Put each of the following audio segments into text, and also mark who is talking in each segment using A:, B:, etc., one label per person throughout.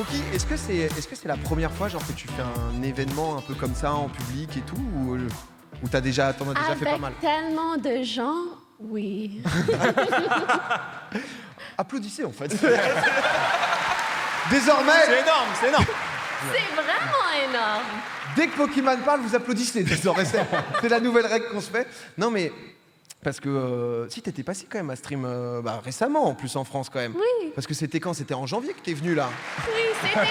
A: Poki, est-ce que c'est la première fois genre que tu fais un événement un peu comme ça en public et tout ou t'en as déjà fait pas mal?
B: Avec tellement de gens, oui.
A: Applaudissez en fait. Désormais,
C: C'est énorme, c'est énorme.
B: C'est vraiment énorme.
A: dès que Pokémon parle, vous applaudissez désormais. C'est la nouvelle règle qu'on se fait. Non mais parce que si t'étais passé quand même à stream récemment en plus en France quand même.
B: Oui.
A: Parce que c'était quand? C'était en janvier que t'es venu là.
B: Oui, c'était moi,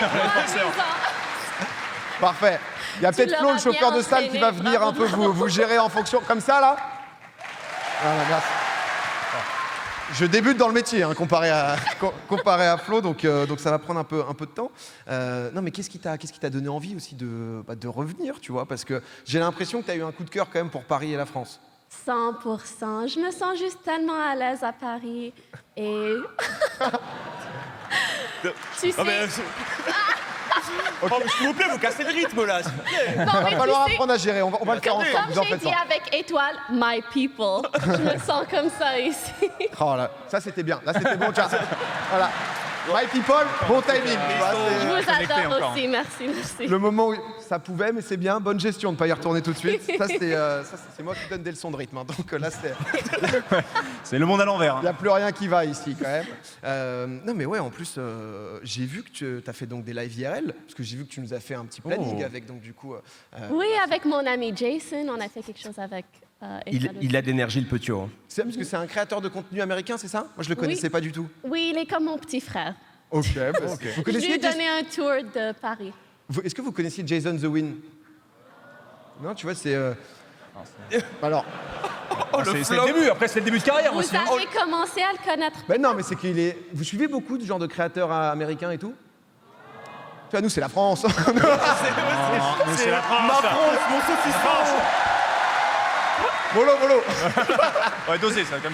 B: 10 ans.
A: Parfait. Il y a peut-être
B: l'auras
A: Flo, le chauffeur
B: bien
A: de salle, qui va
B: entraîné,
A: venir un
B: bravo.
A: peu vous gérer en fonction. Comme ça, là. Voilà, merci. Je débute dans le métier, hein, comparé à Flo, donc ça va prendre un peu de temps. Non, mais qu'est-ce qui t'a donné envie aussi de revenir, tu vois? Parce que j'ai l'impression que tu as eu un coup de cœur quand même pour Paris et la France.
B: 100%. Je me sens juste tellement à l'aise à Paris. Et... tu sais...
C: Oh, mais, oh, mais s'il vous plaît, vous cassez le rythme là. s'il vous plaît.
B: Non,
A: Il
B: mais
A: va falloir
B: tu sais,
A: apprendre à gérer, on va le faire ensemble, vous en
B: comme j'ai
A: faites
B: dit
A: pas.
B: avec Étoile, my people. Je me sens comme ça ici.
A: Oh là, ça c'était bien, là c'était bon, tiens. Voilà. My people, bon timing. Tu vois,
B: Je
A: c'est-
B: vous
C: connecté
B: adore
C: encore.
B: aussi. Merci.
A: le moment où ça pouvait, mais c'est bien, bonne gestion de ne pas y retourner tout de suite. Ça, c'est moi qui donne des leçons de rythme. Hein. Donc là,
C: C'est le monde à l'envers.
A: il n'y a plus rien qui va ici quand même. Non mais ouais, en plus, j'ai vu que tu as fait donc des lives IRL, parce que j'ai vu que tu nous as fait un petit planning avec donc du coup...
B: Oui, avec mon ami Jason, on a fait quelque chose avec Étoile
D: Il a d'énergie, le petit haut.
A: c'est parce que c'est un créateur de contenu américain, c'est ça? Moi je le connaissais pas du tout.
B: Oui, il est comme mon petit frère.
A: Ok. Vous
B: Je lui ai
A: connaissiez
B: donné un tour de Paris.
A: Est-ce que vous connaissiez Jason the Win? Non, tu vois, c'est... Alors...
C: C'est le début, après c'est le début de carrière
B: Vous
C: aussi. hein.
B: avez commencé à le connaître.
A: Ben non, mais c'est qu'il est... Vous suivez beaucoup de genre de créateurs américains et tout? Tu vois, nous, c'est la France.
C: C'est la France.
A: Ma France, mon saucisson. Mollo.
C: Ouais, dosé ça, comme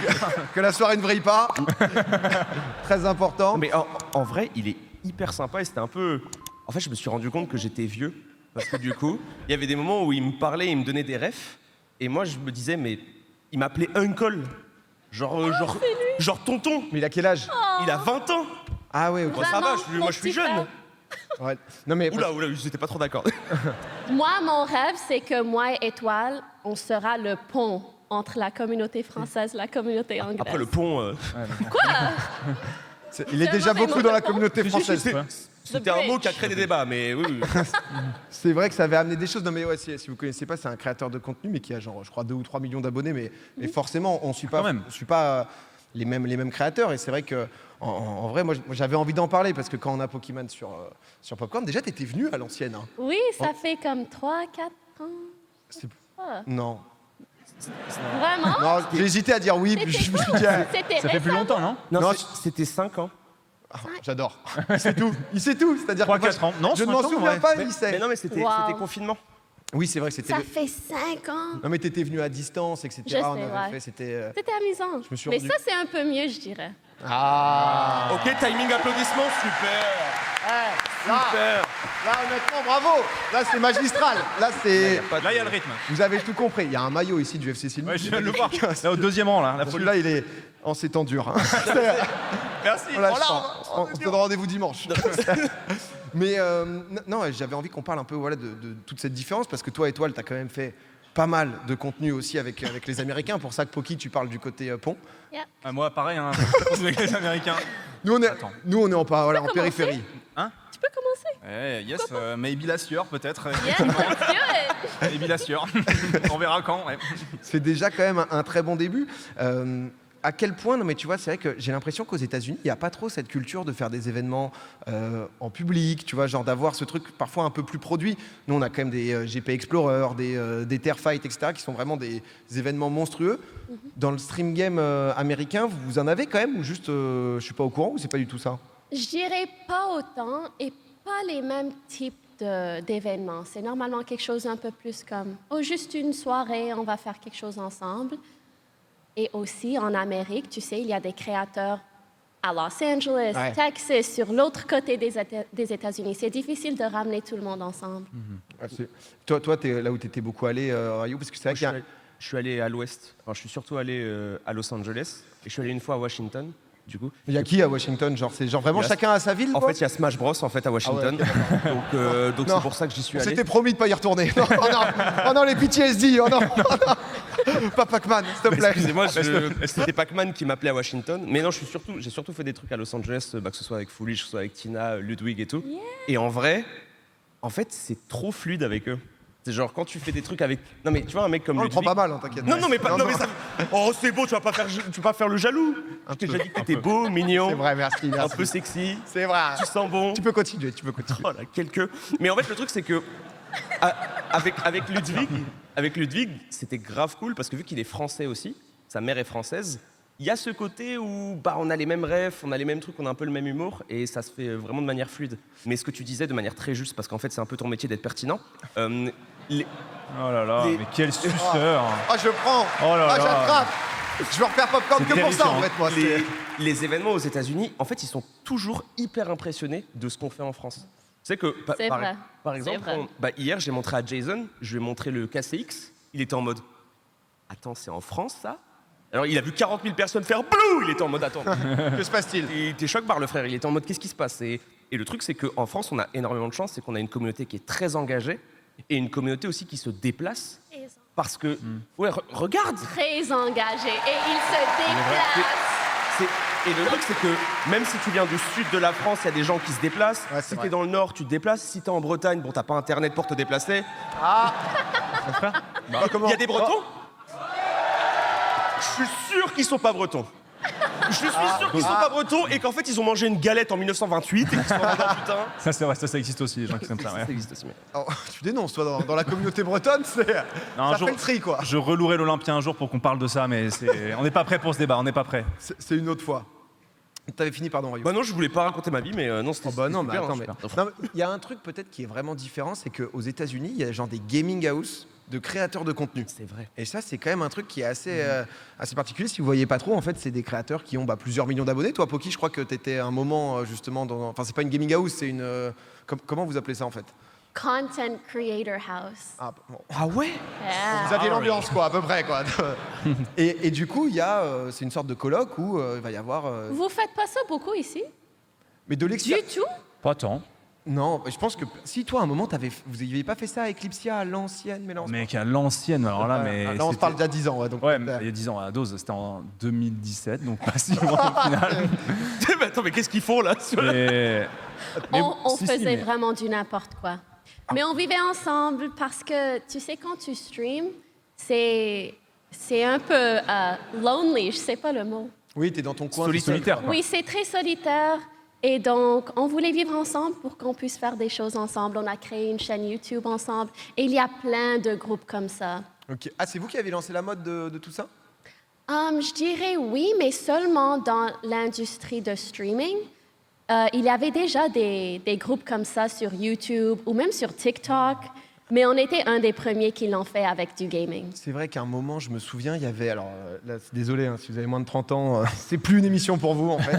A: Que la soirée ne vrille pas. Très important.
D: Mais en vrai, il est hyper sympa et c'était un peu... En fait, je me suis rendu compte que j'étais vieux. Parce que du coup, il y avait des moments où il me parlait, il me donnait des refs. Et moi, je me disais, mais il m'appelait Uncle. Genre tonton.
A: Mais il a quel âge?
D: Il a 20 ans.
A: Ah ouais, ok.
D: Moi, ça va,
B: Vraiment,
D: moi
B: mon
D: je suis
B: petit
D: jeune.
B: frère.
A: Ouais. Non mais...
D: Oula, j'étais pas trop d'accord.
B: Moi, mon rêve, c'est que moi et Étoile, on sera le pont entre la communauté française et la communauté anglaise.
D: Après le pont,
A: Il est
B: C'est
A: déjà
B: un mauvais
A: beaucoup
B: mot
A: dans
B: de
A: la
B: pont.
A: communauté française.
D: c'était un mot qui a créé des débats, mais oui.
A: C'est vrai que ça avait amené des choses. Non mais ouais, si vous connaissez pas, c'est un créateur de contenu, mais qui a genre, je crois, 2 ou 3 millions d'abonnés. Mais forcément, on suit pas,
C: Quand même.
A: on suit pas les mêmes créateurs. Et c'est vrai que, en vrai, moi j'avais envie d'en parler parce que quand on a Pokémon sur Popcorn, déjà t'étais venu à l'ancienne. Hein.
B: Oui, ça fait comme 3, 4 ans.
A: C'est-
B: Ah.
A: Non.
B: Vraiment?
A: Non, j'ai hésité à dire oui, puis je me suis dit.
B: C'était
C: Ça fait plus
B: récemment.
C: longtemps, non?
A: Non,
D: C'était 5 ans.
A: j'adore. Il sait tout. C'est-à-dire que
C: 3,
A: moi,
C: 4 ans. Non,
A: je ne
C: 5
A: m'en
C: ans,
A: souviens
C: ouais.
A: pas,
D: Mais
A: il sait.
D: non, mais c'était
B: Wow.
D: confinement.
A: Oui, c'est vrai que c'était.
B: Ça fait 5 ans.
A: Non mais t'étais venu à distance, etc.
B: Je sais,
A: on avait
B: ouais.
A: fait, c'était.
B: C'était amusant.
A: me suis
B: Mais
A: rendu-
B: ça, c'est un peu mieux, je dirais.
A: Ah.
D: Ok, timing applaudissements, super.
A: Là, honnêtement, bravo. Là, c'est magistral. Là, c'est.
C: Là, il y a le rythme.
A: Vous avez tout compris. Il y a un maillot ici du FC Silmy.
C: Ouais, je viens de le voir. Là, au deuxième rang, là. La folie.
A: Celui-là, il est en ces temps dur. Hein.
C: Merci.
A: On lâche pas. On se donne rendez-vous dimanche. Mais non, j'avais envie qu'on parle un peu voilà, de toute cette différence parce que toi, Étoile, t'as quand même fait pas mal de contenu aussi avec les Américains. Pour ça que Poki, tu parles du côté pont.
C: Ah, moi, pareil, hein. Avec les Américains.
A: Nous, on est,
C: Attends.
A: voilà, en
B: commencer
A: périphérie.
B: Tu peux commencer?
C: Yes, maybe last year, peut-être.
B: Yes, let's do it.
C: Maybe last year. On verra quand, ouais.
A: C'est déjà quand même un très bon début. À quel point, non mais tu vois, c'est vrai que j'ai l'impression qu'aux États-Unis, il n'y a pas trop cette culture de faire des événements en public, tu vois, genre d'avoir ce truc parfois un peu plus produit. Nous, on a quand même des GP Explorer, des Tear Fight, etc., qui sont vraiment des événements monstrueux. Dans le stream game américain, vous en avez quand même ou juste, je suis pas au courant ou c'est pas du tout ça?
B: Je dirais pas autant et pas les mêmes types d'événements. C'est normalement quelque chose un peu plus comme, oh, juste une soirée, on va faire quelque chose ensemble. Et aussi, en Amérique, tu sais, il y a des créateurs à Los Angeles,
A: Ouais.
B: Texas, sur l'autre côté des États-Unis. C'est difficile de ramener tout le monde ensemble.
A: Toi, t'es là où tu étais beaucoup allé, Rayou, parce que c'est vrai qu'il y a...
D: Je suis allé à l'ouest. Enfin, je suis surtout allé à Los Angeles et je suis allé une fois à Washington. du coup.
A: Il y a qui à Washington? Genre, c'est genre vraiment
D: Il y a-
A: chacun à sa ville
D: En
A: quoi
D: fait, il y a Smash Bros en fait à Washington. Donc
A: Non.
D: c'est pour ça que j'y suis
A: On
D: allé.
A: s'était promis de pas y retourner. Non, oh non, oh non, les PTSD, oh non, oh non. Pas Pac-Man, s'il te plaît.
D: Excusez-moi, c'était Pac-Man qui m'appelait à Washington. Mais non, j'ai surtout fait des trucs à Los Angeles, que ce soit avec Foolish, que ce soit avec Tina, Ludwig et tout. Et en vrai, en fait, c'est trop fluide avec eux. C'est genre quand tu fais des trucs avec. Non mais tu vois un mec comme
A: On le
D: Ludwig.
A: prend pas mal, hein, t'inquiète.
D: Non, mais pas. Non, mais ça. Oh, c'est beau, tu vas pas faire le jaloux. Je t'ai déjà dit que t'étais beau, mignon,
A: C'est vrai, merci,
D: un
A: merci.
D: peu sexy.
A: C'est vrai.
D: Tu sens bon.
A: Tu peux continuer, tu peux continuer.
D: Oh là, quelques. Mais en fait, le truc, c'est que avec Ludwig, c'était grave cool parce que vu qu'il est français aussi, sa mère est française, il y a ce côté où on a les mêmes rêves, on a les mêmes trucs, on a un peu le même humour et ça se fait vraiment de manière fluide. Mais ce que tu disais de manière très juste, parce qu'en fait, c'est un peu ton métier d'être pertinent.
E: Oh là là,
D: Les-
E: mais quel suceur.
A: Ah, je prends.
E: Oh là
A: Ah,
E: là.
A: j'attrape. Je veux refaire Popcorn
E: C'est
A: que pour ça, en
E: terrifiant.
A: fait, moi.
D: Les événements aux États-Unis, en fait, ils sont toujours hyper impressionnés de ce qu'on fait en France. C'est que,
B: C'est
D: par,
B: vrai.
D: par
B: C'est
D: exemple,
B: vrai.
D: hier, j'ai montré à Jason, je lui ai montré le KCX, il était en mode attends, c'est en France ça? Alors, il a vu 40 000 personnes faire blou, il était en mode attends.
A: Que se passe-t-il?
D: Il était choc-barre, le frère, il était en mode qu'est-ce qui se passe? Et le truc, c'est qu'en France, on a énormément de chance, c'est qu'on a une communauté qui est très engagée et une communauté aussi qui se déplace parce que, ouais, regarde!
B: Très engagé et il se déplace.
D: Et le truc, c'est que même si tu viens du sud de la France, il y a des gens qui se déplacent.
A: Ouais, c'est
D: Si
A: vrai.
D: t'es dans le nord, tu te déplaces. Si t'es en Bretagne, bon, t'as pas internet pour te déplacer.
A: Comment?
D: Il y a des Bretons. Je suis sûr qu'ils sont pas Bretons. Je suis sûr qu'ils sont pas Bretons et qu'en fait, ils ont mangé une galette en 1928 et qu'ils sont en mode, ah, putain.
E: Ça, c'est vrai, ça existe aussi, les gens qui sont ça.
D: Ça
E: Ouais.
D: existe aussi, mais-
A: Oh, tu dénonces, toi, dans la communauté bretonne, c'est.
E: Non, un
A: Ça
E: jour-
A: fait le tri, quoi.
E: Je relouerai l'Olympia un jour pour qu'on parle de ça, mais on n'est pas prêt pour ce débat, on n'est pas prêt.
A: C'est une autre fois. T'avais fini, pardon, Rayou.
D: Bah non, je voulais pas raconter ma vie, mais non, c'était
A: Oh bah non, mais
D: super,
A: attends,
D: hein,
A: mais
D: super.
A: non, mais il y a un truc peut-être qui est vraiment différent, c'est qu'aux États-Unis, il y a genre des gaming house de créateurs de contenu.
D: C'est vrai.
A: Et ça, c'est quand même un truc qui est assez particulier. Si vous voyez pas trop, en fait, c'est des créateurs qui ont plusieurs millions d'abonnés. Toi, Poki, je crois que tu étais un moment justement dans. Enfin, c'est pas une gaming house, c'est une. Comment vous appelez ça en fait?
B: Content Creator House.
A: Ah, bon.
D: Ah ouais?
B: Yeah.
A: Vous aviez l'ambiance, quoi, à peu près, quoi. et du coup, il y a, c'est une sorte de colloque où il va y avoir.
B: Vous faites pas ça beaucoup ici?
A: Mais de
B: Du
A: l'expérience.
B: tout?
E: Pas tant.
A: Non, je pense que si toi, à un moment, vous n'aviez pas fait ça à Eclipsia, à l'ancienne, mais non.
E: Mec, à l'ancienne, alors là, mais.
A: Là, on se
E: c'était-
A: parle d'il y a 10 ans, ouais. Donc,
E: Ouais, mais il y a 10 ans, à Dose, c'était en 2017, donc pas si loin au final.
D: Mais attends, mais qu'est-ce qu'ils font là sur la-
E: Mais
B: On
E: si,
B: faisait
E: mais-
B: vraiment du n'importe quoi. Mais on vivait ensemble parce que, tu sais, quand tu streams, c'est un peu lonely, je sais pas le mot.
A: oui, t'es dans ton coin.
E: Solitaire. quoi.
B: Oui, c'est très solitaire. Et donc, on voulait vivre ensemble pour qu'on puisse faire des choses ensemble. On a créé une chaîne YouTube ensemble. Et il y a plein de groupes comme ça.
A: Ok. Ah, c'est vous qui avez lancé la mode de tout ça?
B: Je dirais oui, mais seulement dans l'industrie de streaming. Il y avait déjà des groupes comme ça sur YouTube ou même sur TikTok, mais on était un des premiers qui l'ont fait avec du gaming.
A: C'est vrai qu'à un moment, je me souviens, il y avait. Alors là, désolé, hein, si vous avez moins de 30 ans, c'est plus une émission pour vous, en fait.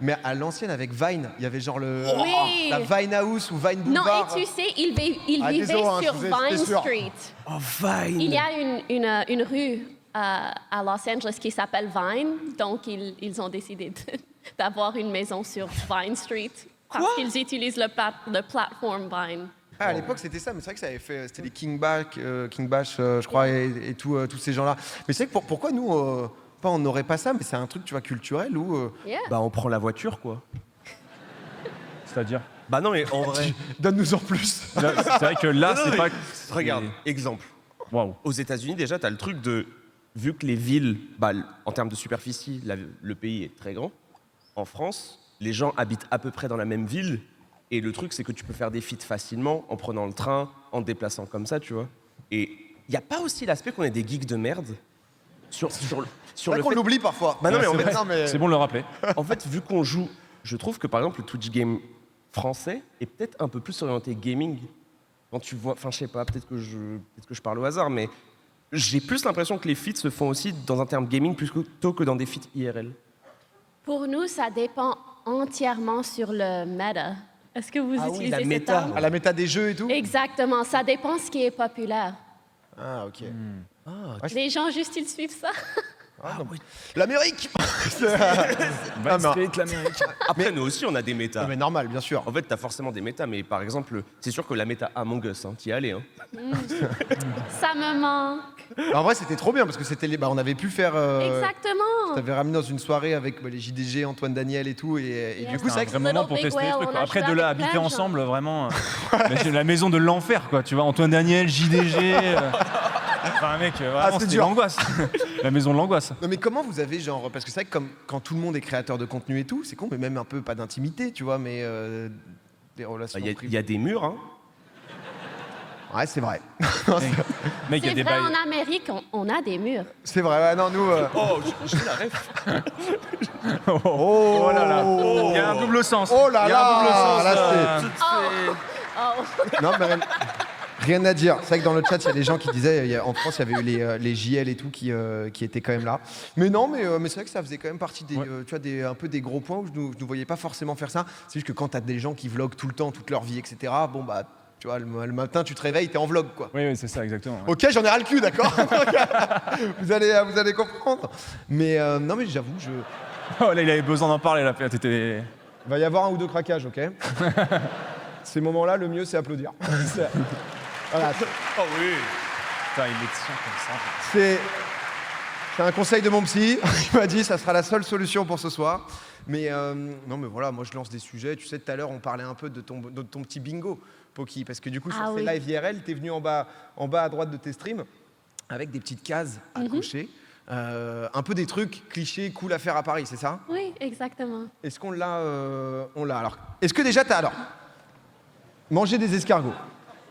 A: Mais à l'ancienne, avec Vine, il y avait genre
B: Oui.
A: la Vine House ou Vine
B: Non,
A: Boulevard.
B: et tu sais, il
A: Ah,
B: vivait
A: désolé, hein,
B: sur
A: je vous ai-
B: Vine
A: c'était sûr.
B: Street.
D: Oh, Vine.
B: Il y a une rue à Los Angeles qui s'appelle Vine, donc ils ont décidé d'avoir une maison sur Vine Street parce qu'ils utilisent le plateforme Vine.
A: Ah, à l'époque, c'était ça, mais c'est vrai que ça avait fait. C'était les King Bash, je crois, et tous ces gens-là. Mais c'est vrai que pourquoi nous, on n'aurait pas ça, mais c'est un truc, tu vois, culturel où.
B: Yeah.
D: Bah, on prend la voiture, quoi.
E: C'est-à-dire.
D: Bah non, mais en vrai.
A: Donne-nous en plus.
E: Là, c'est vrai que là,
D: Non,
E: c'est
D: mais
E: pas.
D: Regarde, exemple.
E: Waouh.
D: Aux États-Unis, déjà, tu as le truc de. Vu que les villes, en termes de superficie, le pays est très grand. En France, les gens habitent à peu près dans la même ville. Et le truc, c'est que tu peux faire des feats facilement en prenant le train, en te déplaçant comme ça, tu vois. Et il n'y a pas aussi l'aspect qu'on est des geeks de merde sur
A: C'est
D: le
A: vrai qu'on
D: fait.
A: l'oublie parfois.
D: Bah non, mais en
A: C'est
D: fait,
A: vrai. Non, mais-
E: C'est bon de le rappeler.
D: En fait, vu qu'on joue, je trouve que par exemple, le Twitch game français est peut-être un peu plus orienté gaming. Quand tu vois, enfin, je sais pas, peut-être que je parle au hasard, mais j'ai plus l'impression que les feats se font aussi dans un terme gaming plutôt que dans des feats IRL.
B: Pour nous, ça dépend entièrement sur le meta. Est-ce que vous
D: Ah oui,
B: utilisez
D: la
B: ce
D: méta.
B: terme?
A: À la méta des jeux et tout.
B: Exactement, ça dépend ce qui est populaire.
A: Ah, ok.
B: Les gens juste, ils suivent ça.
A: L'Amérique.
E: Basket, l'Amérique.
D: Après, nous aussi, on a des méta.
A: Mais normal, bien sûr.
D: En fait, t'as forcément des méta, mais par exemple, c'est sûr que la méta Among Us, t'y es allé.
B: Ça me manque.
A: En vrai, c'était trop bien parce que on avait pu faire.
B: Exactement.
A: T'avais ramené dans une soirée avec les JDG, Antoine Daniel et tout, et du coup, c'est vrai que
E: C'est un vrai moment pour
B: Little
E: tester
B: Big
E: les trucs.
B: Whale,
E: Quoi.
B: on a
E: Après,
B: joué
E: de là,
B: avec
E: habiter
B: plein de
E: ensemble, vraiment, la maison de l'enfer, quoi. Tu vois, Antoine Daniel, JDG. Enfin, mec, vraiment,
A: c'est
E: c'était
A: dur.
E: l'angoisse. La maison de l'angoisse.
A: Non mais comment vous avez genre parce que c'est vrai que comme quand tout le monde est créateur de contenu et tout, c'est con mais même un peu pas d'intimité, tu vois, mais des relations
D: Il y
A: privées.
D: a des murs, hein.
A: Ouais, c'est vrai.
E: Mec, il y a
B: C'est
E: des
B: vrai,
E: bails.
B: en Amérique, on a des murs.
A: C'est vrai. Ouais, non, nous
D: Oh, j'ai la ref.
E: Oh là là. Il y a un double sens.
A: Oh là
E: Il y a un double
A: là,
E: sens.
A: là,
B: Oh.
A: Non mais rien à dire. C'est vrai que dans le chat, il y a des gens qui disaient en France, il y avait eu les JL et tout qui étaient quand même là. Mais non, mais c'est vrai que ça faisait quand même partie des tu vois un peu des gros points où je ne voyais pas forcément faire ça. C'est juste que quand tu as des gens qui vloguent tout le temps, toute leur vie, etc. Bon bah tu vois, le matin, tu te réveilles, t'es en vlog, quoi.
E: Oui, c'est ça, exactement. Ouais.
A: Ok, j'en ai ras le cul, d'accord. vous allez comprendre. Mais non, mais j'avoue,
E: Oh là, il avait besoin d'en parler, là. T'étais...
A: il va y avoir un ou deux craquages, ok. Ces moments-là, le mieux, c'est applaudir. Voilà,
D: Oh oui.
E: Putain, il est chiant comme ça.
A: c'est un conseil de mon psy. Il m'a dit, ça sera la seule solution pour ce soir. Mais non, mais voilà, moi, je lance des sujets. Tu sais, tout à l'heure, on parlait un peu de ton petit bingo, Poki, parce que du coup, sur ces live IRL, t'es venu en bas à droite de tes streams avec des petites cases à cocher. Un peu des trucs clichés, cool à faire à Paris, c'est ça?
B: Oui, exactement.
A: Est-ce qu'on l'a alors, est-ce que déjà t'as mangé des escargots?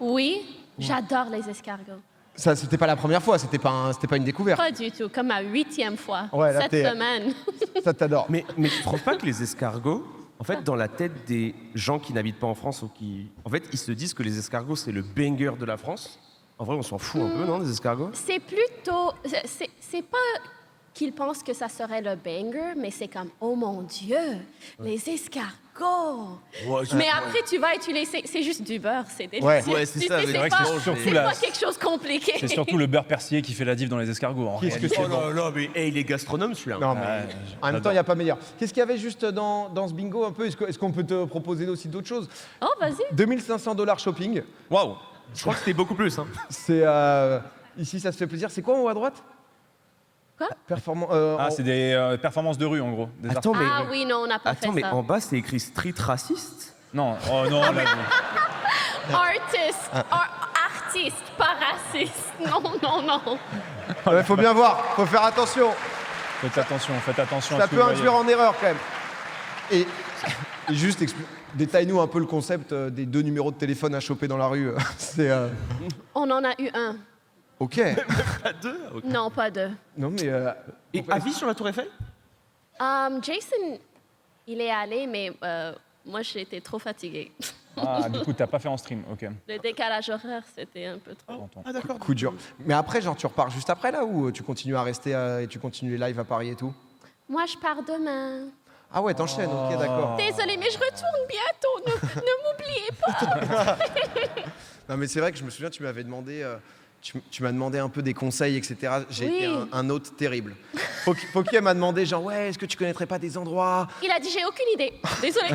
B: Oui, j'adore les escargots.
A: Ça, c'était pas la première fois, c'était pas une découverte.
B: Pas du tout, comme ma 8e fois
A: Ouais, là,
B: cette
A: t'es-
B: semaine.
A: Ça t'adore.
D: Mais tu trouves pas que les escargots, en fait, dans la tête des gens qui n'habitent pas en France ou qui... En fait, ils se disent que les escargots, c'est le banger de la France. En vrai, on s'en fout un peu, non, des escargots?
B: C'est plutôt... C'est pas qu'ils pensent que ça serait le banger, mais c'est comme, oh mon Dieu, les escargots. Mais après, tu vas et tu les... C'est juste du beurre, c'est délicieux.
D: Ouais, c'est
B: Tu
D: ça,
B: sais,
D: mais
B: c'est
D: c'est vrai
B: pas,
D: que c'est
E: surtout
B: c'est
E: la-
B: pas quelque chose de compliqué.
E: C'est surtout le beurre persillé qui fait la diff dans les escargots. En
A: Qu'est-ce que
E: réalité.
A: c'est
D: Oh là là, mais hey, il est gastronome, celui-là.
A: Non, mais
E: Ouais,
A: en même temps, il n'y a pas meilleur. Qu'est-ce qu'il y avait juste dans ce bingo un peu? Est-ce qu'on peut te proposer aussi d'autres choses?
B: Oh, vas-y.
A: $2500 shopping.
E: Waouh.
D: Je crois que c'était beaucoup plus. Hein.
A: C'est ici, ça se fait plaisir. C'est quoi en haut à droite?
B: Quoi?
E: C'est des performances de rue, en gros. Des
D: Attends, mais...
B: Ah oui, non, on n'a pas
D: Attends,
B: fait
D: mais
B: ça.
D: en bas, c'est écrit street raciste.
E: Non, oh non, là,
B: Artiste, artiste, pas raciste. Non, non, non.
A: Il faut bien voir, faut faire attention.
E: faites attention à
A: Ça
E: ce que
A: peut
E: vous
A: induire
E: voyez.
A: en erreur quand même. Et juste, détaille-nous un peu le concept des 2 numéros de téléphone à choper dans la rue. C'est
B: On en a eu un.
A: ok.
D: Pas deux. Ok.
B: Non, pas deux.
A: Non mais
D: Et avis sur la Tour Eiffel?
B: Jason, il est allé, mais moi, j'étais trop fatiguée.
E: Ah, du coup, t'as pas fait en stream, ok.
B: Le décalage horaire, c'était un peu trop.
E: J'entends.
D: Ah d'accord.
A: coup dur. Mais après, genre, tu repars juste après là ou tu continues à rester et tu continues les lives à Paris et tout?
B: Moi, je pars demain.
A: Ah ouais, t'enchaînes. Ok, d'accord.
B: Désolée, mais je retourne bientôt. Ne m'oubliez pas.
A: Non mais c'est vrai que je me souviens, tu m'avais demandé. Tu m'as demandé un peu des conseils, etc. J'ai été un hôte terrible. Poki m'a demandé genre ouais, est-ce que tu connaîtrais pas des endroits?
B: Il a dit, j'ai aucune idée. Désolée.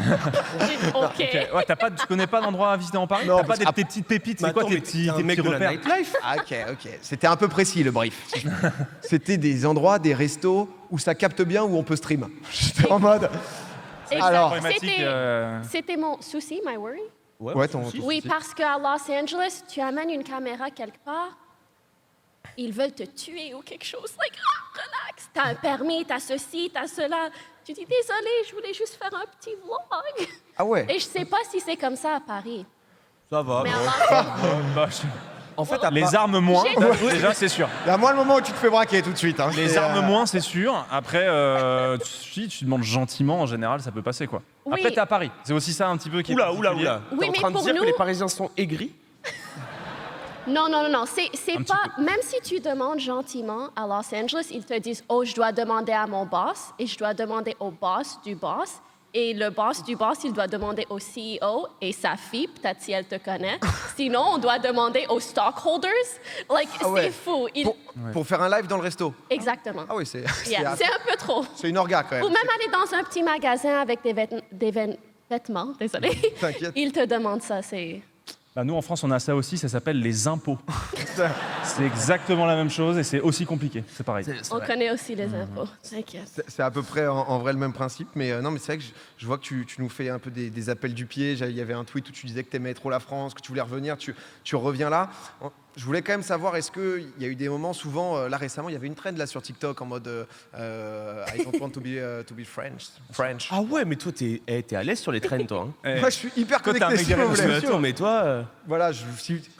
B: J'ai dit, OK.
E: Ok. Ouais, tu connais pas d'endroit à visiter en Paris?
A: Non,
E: T'as pas
A: parce
E: des,
A: que-
E: tes petites pépites?
D: Mais
E: C'est quoi
D: attends,
E: tes
D: mais
E: petits,
D: t'es un
E: tes
D: mec
E: petits
D: de la
E: repères?
D: nightlife.
A: Ah, ok. C'était un peu précis le brief. C'était des endroits, des restos où ça capte bien, où on peut stream. J'étais en mode.
B: Exact.
A: Alors-
E: Problématique,
B: C'était mon souci, my worry.
A: Ouais, ton.
B: Oui, parce qu'à Los Angeles, tu amènes une caméra quelque part, ils veulent te tuer ou quelque chose. Like, relax, t'as un permis, t'as ceci, t'as cela. Tu dis, désolé, je voulais juste faire un petit vlog.
A: Ah ouais.
B: Et je sais pas si c'est comme ça à Paris.
D: Ça va.
B: Mais à Los Angeles,
E: bah,
D: En fait,
E: les armes moins, déjà c'est sûr.
A: Il y a moins le moment où tu te fais braquer tout de suite. Hein.
E: Les
A: C'est,
E: armes moins, c'est sûr. Après, si tu demandes gentiment, en général, ça peut passer quoi.
B: Oui.
E: Après, t'es à Paris. C'est aussi ça un petit peu qui est
D: Oula.
E: particulier.
B: Oui,
D: T'es en
B: mais
D: train de
B: pour
D: dire
B: nous-
D: que les Parisiens sont aigris?
B: non, c'est
E: Un
B: pas.
E: petit
B: Même si tu demandes gentiment à Los Angeles, ils te disent, oh, je dois demander à mon boss et je dois demander au boss du boss. Et le boss du boss, il doit demander au CEO et sa fille, peut-être si elle te connaît. Sinon, on doit demander aux stockholders. Like,
A: Ah ouais.
B: c'est fou.
A: Pour faire un live dans le resto.
B: Exactement.
A: Ah oui, c'est
B: Yeah, c'est un peu trop.
A: c'est une orga quand même.
B: Ou même aller dans un petit magasin avec des vêtements, désolé.
A: T'inquiète.
B: Il te demande ça, c'est...
E: Bah, nous, en France, on a ça aussi, ça s'appelle les impôts. C'est exactement la même chose et c'est aussi compliqué. C'est pareil.
B: On connaît aussi les impôts, t'inquiète.
A: C'est à peu près en vrai le même principe, mais non, mais c'est vrai que je vois que tu nous fais un peu des appels du pied. Il y avait un tweet où tu disais que tu aimais trop la France, que tu voulais revenir, tu reviens là. Je voulais quand même savoir, est-ce qu'il y a eu des moments, souvent, là récemment, il y avait une trend là sur TikTok en mode I don't want to be French.
D: Ah ouais, mais toi, t'es à l'aise sur les trends, toi. Hein.
A: Moi, je suis hyper
E: Toi, t'es un
A: connecté,
E: mec
A: si vous
E: des
A: voulez.
E: réseaux
D: Attends, mais toi...
A: Voilà,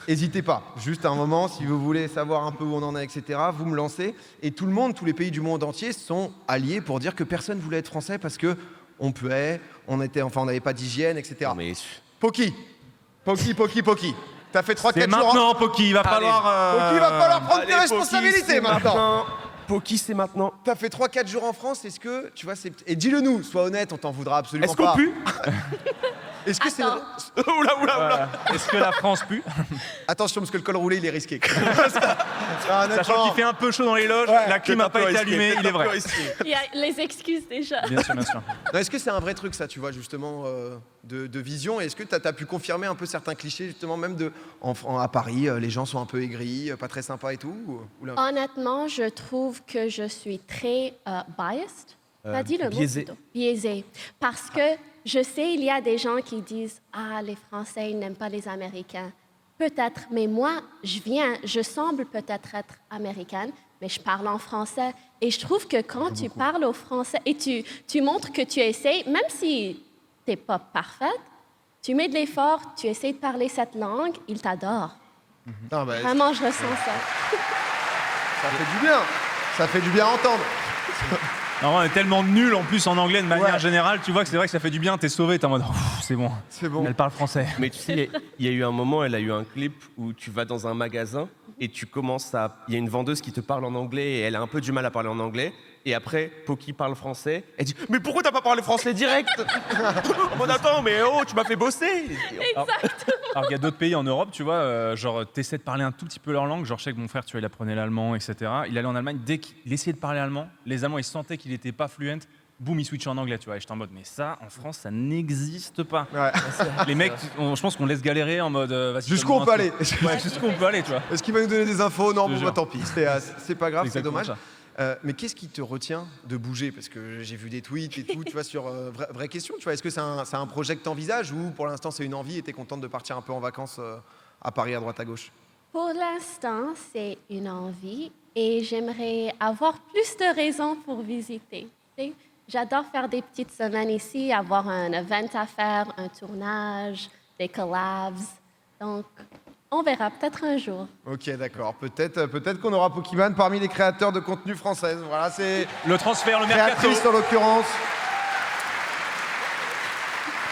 A: n'hésitez pas. Juste un moment, si vous voulez savoir un peu où on en est, etc., vous me lancez. Et tout le monde, tous les pays du monde entier sont alliés pour dire que personne voulait être français parce que on puait, on n'avait pas d'hygiène, etc.
D: Non, mais...
A: Poki. T'as fait 3-4
E: C'est
A: jours.
E: maintenant, Poki, il va falloir...
A: Poki, il va falloir prendre
D: Allez,
A: tes
D: Poki,
A: responsabilités
D: c'est
A: maintenant.
D: Poki, c'est maintenant.
A: T'as fait 3-4 jours en France, est-ce que, tu vois, et dis-le nous, sois honnête, on t'en voudra absolument
D: Est-ce
A: pas.
D: qu'on pue
A: Est-ce que c'est...
B: Attends.
D: Oula.
E: Est-ce que la France pue?
A: Attention, parce que le col roulé, il est risqué.
E: Sachant qu'il fait un peu chaud dans les loges,
A: Ouais,
E: la clim n'a pas été allumée, il est vrai.
B: Il y a les excuses déjà.
E: Bien sûr, bien sûr.
A: Non, est-ce que c'est un vrai truc, ça, tu vois, justement, de vision? Et est-ce que tu as pu confirmer un peu certains clichés, justement, même à Paris, les gens sont un peu aigris, pas très sympas et tout ou là
B: Honnêtement, je trouve que je suis très biased. T'as dit le
D: biaisé.
B: mot plutôt. Biaisé. Parce que je sais, il y a des gens qui disent « Ah, les Français, ils n'aiment pas les Américains. » Peut-être, mais moi, je semble peut-être être américaine, mais je parle en français. Et je trouve que quand tu parles au français et tu montres que tu essaies, même si tu n'es pas parfaite, tu mets de l'effort, tu essaies de parler cette langue, ils t'adorent.
A: Non, bah,
B: Vraiment, je ressens ça.
A: ça fait du bien. Ça fait du bien à entendre.
E: Non, on est tellement nuls en plus en anglais de manière
A: Ouais.
E: générale, tu vois que c'est vrai que ça fait du bien, t'es sauvé, t'es en mode Ouf, c'est bon.
A: C'est bon.
E: Elle parle français.
D: Mais tu sais, il y a eu un moment, elle a eu un clip où tu vas dans un magasin et tu commences à... Il y a une vendeuse qui te parle en anglais et elle a un peu du mal à parler en anglais. Et après, Poki parle français. Elle dit « Mais pourquoi t'as pas parlé français direct ?» En mode « Attends, mais oh, tu m'as fait bosser !»
E: Alors qu'il y a d'autres pays en Europe, tu vois, genre t'essaies de parler un tout petit peu leur langue. Genre je sais que mon frère, tu vois, il apprenait l'allemand, etc. Il allait en Allemagne, dès qu'il essayait de parler allemand, les Allemands, ils sentaient qu'il était pas fluent. Boum, il switchait en anglais, tu vois. Et j'étais en mode, mais ça, en France, ça n'existe pas.
A: Ouais.
E: Les mecs, je pense qu'on laisse galérer en mode. Vas-y,
A: Jusqu'où on
E: donne-moi
A: peut
E: un
A: aller
E: truc. Ouais, jusqu'où on peut aller, tu vois.
A: Est-ce qu'il va nous donner des infos? Non,
E: Je te
A: bon, bah,
E: jure.
A: tant pis. C'est pas grave, c'est
E: Exactement
A: dommage.
E: ça.
A: Mais qu'est-ce qui te retient de bouger? Parce que j'ai vu des tweets et tout, tu vois, sur vraie question. Tu vois, est-ce que c'est un projet que tu envisages ou pour l'instant c'est une envie et tu es contente de partir un peu en vacances à Paris, à droite, à gauche?
B: Pour l'instant, c'est une envie et j'aimerais avoir plus de raisons pour visiter. Tu sais, j'adore faire des petites semaines ici, avoir un event à faire, un tournage, des collabs. Donc, on verra peut-être un jour.
A: Ok, d'accord. Peut-être qu'on aura Pokémon parmi les créateurs de contenu françaises. Voilà, c'est
E: Le transfert, le mercato.
A: créatrice en l'occurrence.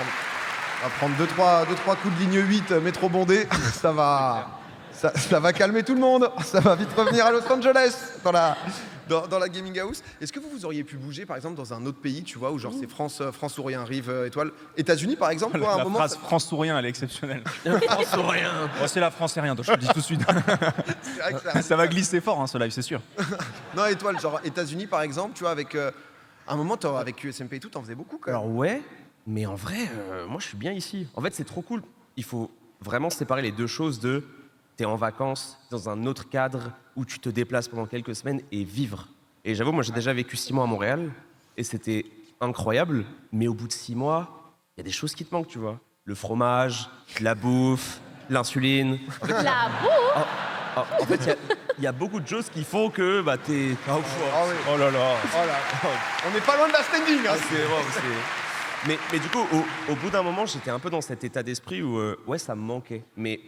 A: On va prendre 2-3 coups de ligne 8 métro bondé. Ça va calmer tout le monde. Ça va vite revenir à Los Angeles dans la gaming house. Est-ce que vous auriez pu bouger par exemple dans un autre pays, tu vois, où genre c'est France ou rien, Rive étoile, États-Unis par exemple, toi, à un
E: La
A: moment.
E: phrase France ou rien, elle est exceptionnelle.
D: France ou rien.
E: Bon, c'est la France et rien, donc je te le dis tout de suite.
A: C'est vrai que
E: Ça va glisser fort, hein, ce live, c'est sûr.
A: Non, étoile, genre États-Unis par exemple, tu vois, avec un moment avec USMP et tout, t'en faisais beaucoup quand même.
D: Alors ouais, mais en vrai, moi je suis bien ici. En fait, c'est trop cool. Il faut vraiment séparer les deux choses de t'es en vacances dans un autre cadre où tu te déplaces pendant quelques semaines et vivre. Et j'avoue, moi j'ai déjà vécu 6 mois à Montréal et c'était incroyable, mais au bout de 6 mois, il y a des choses qui te manquent, tu vois. Le fromage, la bouffe, l'insuline. En fait,
B: La boue!
D: en fait, il y a beaucoup de choses qui font que bah, t'es...
A: Ah oui.
E: Oh là là.
A: Oh là, on n'est pas loin de la standing. Hein.
D: Mais du coup, au bout d'un moment, j'étais un peu dans cet état d'esprit où, ouais, ça me manquait. Mais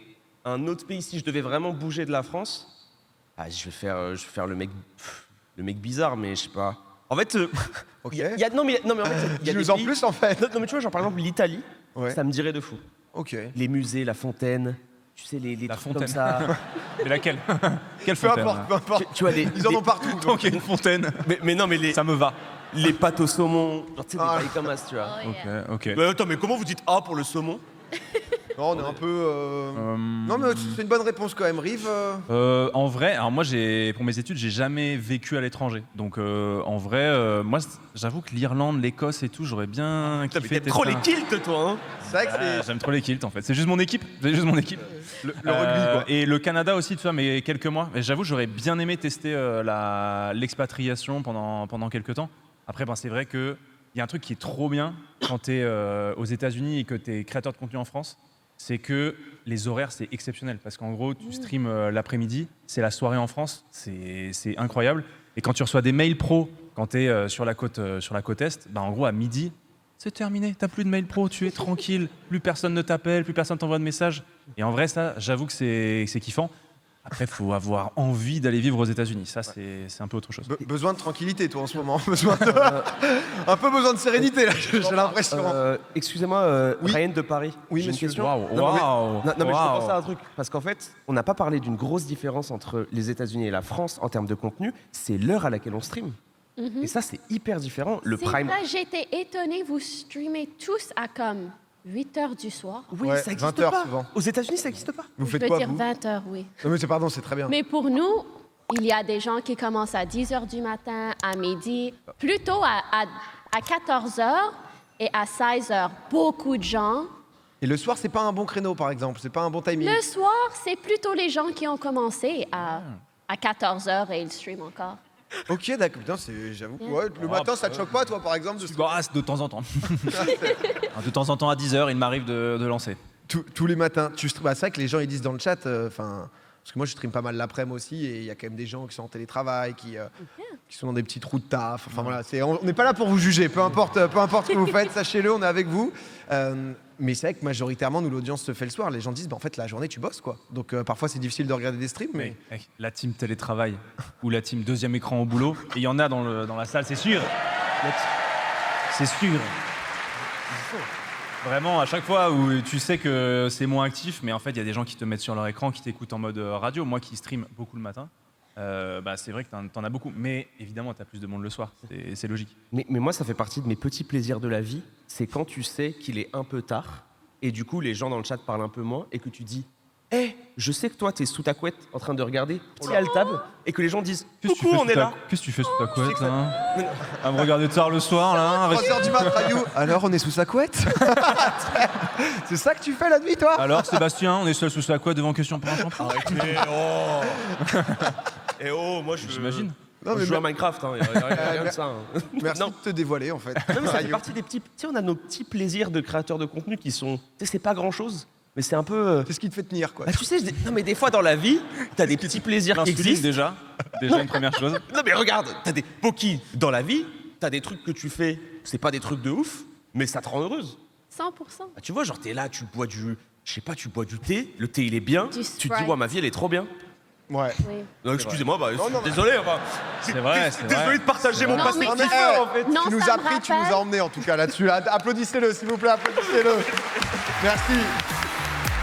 D: un autre pays, si je devais vraiment bouger de la France, je vais faire le mec bizarre, mais je sais pas. En fait,
A: Ok.
D: non, mais en fait, il y a des
A: Dis-nous en
D: pays-
A: plus en fait.
D: Non, mais tu vois, genre par exemple l'Italie,
A: Ouais.
D: ça me dirait de fou.
A: Ok.
D: Les musées, la fontaine, tu sais, les
E: La
D: trucs
E: fontaine.
D: comme ça.
E: Mais laquelle? Quelle
A: Peu
E: fontaine?
A: importe, peu importe.
D: Tu vois,
A: Ils en ont partout.
E: Tant qu'il y a une fontaine,
D: mais non, mais
E: ça me va.
D: les pâtes au saumon, genre, tu sais, des
A: Ah.
D: bails comme ça, tu vois.
B: Oh, yeah.
E: Ok.
C: Mais attends, mais comment vous dites A pour le saumon?
A: Non, on est un peu. Non, mais c'est une bonne réponse quand même, Rive.
E: En vrai, alors moi, pour mes études, j'ai jamais vécu à l'étranger. Donc, en vrai, moi, j'avoue que l'Irlande, l'Écosse et tout, j'aurais bien
C: Putain, mais
E: kiffé.
C: t'aimes trop les
E: tester
C: kilts, toi, hein?
A: C'est vrai que c'est.
E: J'aime trop les kilts, en fait. C'est juste mon équipe. C'est juste mon équipe.
A: Le rugby, quoi.
E: Et le Canada aussi, tu vois, mais quelques mois. Et j'avoue, j'aurais bien aimé tester l'expatriation pendant quelques temps. Après, ben, c'est vrai qu'il y a un truc qui est trop bien quand tu es aux États-Unis et que tu es créateur de contenu en France. C'est que les horaires, c'est exceptionnel. Parce qu'en gros, tu streams l'après-midi, c'est la soirée en France, c'est incroyable. Et quand tu reçois des mails pro, quand tu es sur la côte Est, bah en gros, à midi, c'est terminé. T'as plus de mails pro, tu es tranquille. Plus personne ne t'appelle, plus personne t'envoie de messages. Et en vrai, ça, j'avoue que c'est kiffant. Après, il faut avoir envie d'aller vivre aux États-Unis. Ça, c'est un peu autre chose.
A: Besoin de tranquillité, toi, en ce moment. Un peu besoin de sérénité, là, j'ai l'impression.
D: Excusez-moi,
A: Oui.
D: Ryan de Paris.
A: Oui,
D: j'ai une
A: monsieur.
D: question.
E: Waouh,
D: Non, mais-
E: waouh,
D: Non, mais je
E: waouh.
D: pense à un truc. Parce qu'en fait, on n'a pas parlé d'une grosse différence entre les États-Unis et la France en termes de contenu. C'est l'heure à laquelle on stream. Et ça, c'est hyper différent. Le
B: C'est
D: prime.
B: vrai, j'étais étonnée, vous streamez tous à comme 8 heures du soir.
D: Oui,
A: Ouais,
D: ça
A: 20
D: n'existe
A: heures
D: pas.
A: souvent.
D: Aux États-Unis, ça n'existe pas.
A: Vous
B: Je
A: faites
B: peux
A: quoi,
B: dire
A: vous
B: 20 heures, oui.
A: Non, mais pardon, c'est très bien.
B: Mais pour nous, il y a des gens qui commencent à 10 heures du matin, à midi, plutôt à 14 heures et à 16 heures. Beaucoup de gens.
A: Et le soir, c'est pas un bon créneau, par exemple. C'est pas un bon timing.
B: Le soir, c'est plutôt les gens qui ont commencé à 14 heures et ils streament encore.
A: Ok, d'accord. Putain, j'avoue. Ouais, le matin, ça te choque pas, toi, par exemple de...
E: Ah, c'est de temps en temps. De temps en temps, à 10h, il m'arrive de lancer.
A: Tous les matins. Bah, c'est vrai que les gens, ils disent dans le chat, parce que moi, je stream pas mal l'après-midi aussi, et il y a quand même des gens qui sont en télétravail, qui sont dans des petits trous de taf. Enfin voilà, on n'est pas là pour vous juger, peu importe ce que vous faites, sachez-le, on est avec vous. Mais c'est vrai que majoritairement, nous, l'audience se fait le soir. Les gens disent, bah, en fait, la journée, tu bosses, quoi. Donc parfois, c'est difficile de regarder des streams, mais...
E: Mec, la team télétravail ou la team deuxième écran au boulot, et il y en a dans la salle, c'est sûr. C'est sûr. Vraiment, à chaque fois où tu sais que c'est moins actif, mais en fait, il y a des gens qui te mettent sur leur écran, qui t'écoutent en mode radio. Moi qui stream beaucoup le matin, bah, c'est vrai que t'en as beaucoup. Mais évidemment, t'as plus de monde le soir. C'est logique.
D: Mais moi, ça fait partie de mes petits plaisirs de la vie. C'est quand tu sais qu'il est un peu tard et du coup, les gens dans le chat parlent un peu moins et que tu dis hé, je sais que toi, t'es sous ta couette en train de regarder, petit altab, et que les gens disent coucou, on est là.
E: Qu'est-ce que tu fais sous ta couette, là à me regarder tard le soir, là avec...
A: 3h du mat, Rayou. Alors, on est sous sa couette. C'est ça que tu fais la nuit, toi?
E: Alors, Sébastien, on est seul sous sa couette devant question pour un champion.
C: Arrêtez, oh. Et oh, moi,
E: J'imagine.
A: Non,
D: Moi,
A: mais
D: je joue à Minecraft, hein, y a rien de ça. hein.
A: merci
D: Non.
A: de te dévoiler, en fait.
D: Non, mais ça fait
A: Rayou.
D: partie des petits. Tu sais, on a nos petits plaisirs de créateurs de contenu qui sont. Tu sais, c'est pas grand chose, mais c'est un peu.
A: C'est ce qui te fait tenir, quoi.
D: Bah, tu sais, non, mais des fois dans la vie, t'as des petits plaisirs qui
E: L'insuline,
D: existent.
E: déjà une première chose.
D: Non, mais regarde, t'as des Poki dans la vie, t'as des trucs que tu fais, c'est pas des trucs de ouf, mais ça te rend heureuse.
B: 100%.
D: Bah, tu vois, genre, t'es là, tu bois du. Je sais pas, tu bois du thé, le thé il est bien,
B: Du
D: tu te dis,
B: Sprite.
D: ouais, ma vie elle est trop bien.
A: Ouais.
B: Oui.
D: Donc, excusez-moi, bah,
A: non,
D: désolé, enfin.
E: C'est vrai, c'est
D: Désolé
E: vrai.
D: de partager mon
B: Non,
D: passé
B: mais
D: kiffeur,
B: tu-
D: en fait.
B: Non,
A: Tu nous
B: ça
A: as
B: me
A: pris, tu nous
B: rappelle-
A: as emmenés, en tout cas, là-dessus. Là. Applaudissez-le, s'il vous plaît, applaudissez-le. Merci.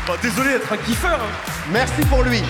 D: Bah, désolé d'être un kiffeur. hein.
A: Merci pour lui.